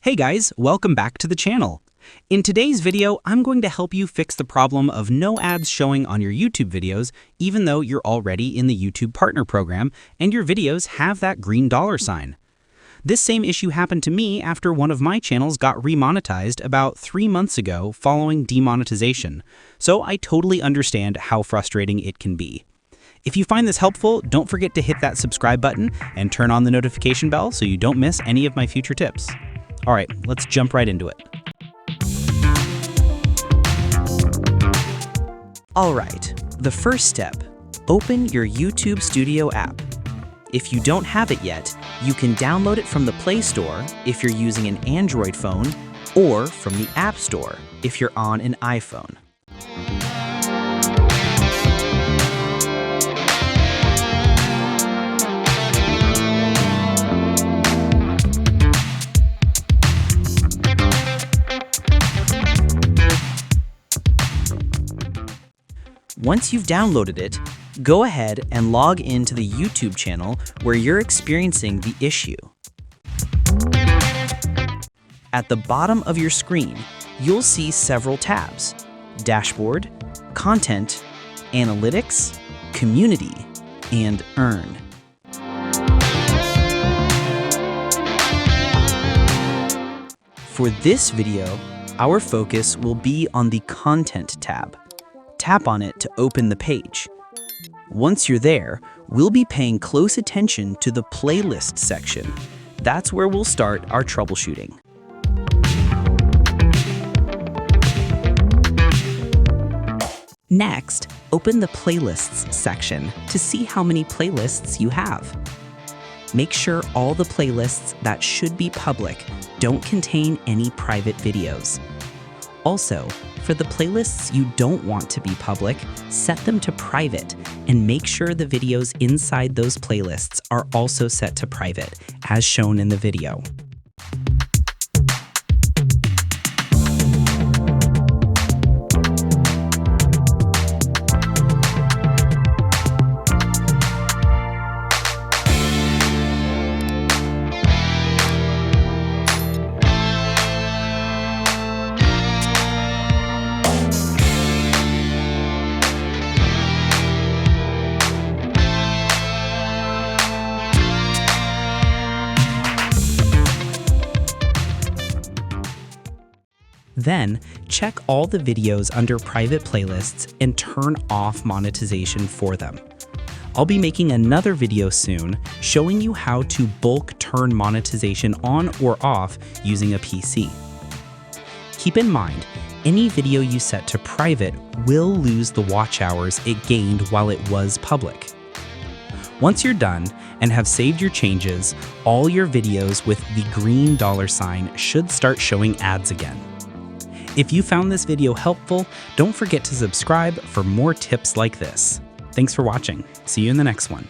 Hey guys, welcome back to the channel. In today's video, I'm going to help you fix the problem of no ads showing on your YouTube videos, even though you're already in the YouTube Partner Program and your videos have that green dollar sign. This same issue happened to me after one of my channels got remonetized about 3 months ago following demonetization, so I totally understand how frustrating it can be. If you find this helpful, don't forget to hit that subscribe button and turn on the notification bell so you don't miss any of my future tips. All right, let's jump right into it. All right, the first step, open your YouTube Studio app. If you don't have it yet, you can download it from the Play Store if you're using an Android phone, or from the App Store if you're on an iPhone. Once you've downloaded it, go ahead and log into the YouTube channel where you're experiencing the issue. At the bottom of your screen, you'll see several tabs: Dashboard, Content, Analytics, Community, and Earn. For this video, our focus will be on the Content tab. Tap on it to open the page. Once you're there, we'll be paying close attention to the playlist section. That's where we'll start our troubleshooting. Next, open the Playlists section to see how many playlists you have. Make sure all the playlists that should be public don't contain any private videos. Also, for the playlists you don't want to be public, set them to private and make sure the videos inside those playlists are also set to private, as shown in the video. Then, check all the videos under private playlists and turn off monetization for them. I'll be making another video soon showing you how to bulk turn monetization on or off using a PC. Keep in mind, any video you set to private will lose the watch hours it gained while it was public. Once you're done and have saved your changes, all your videos with the green dollar sign should start showing ads again. If you found this video helpful, don't forget to subscribe for more tips like this. Thanks for watching. See you in the next one.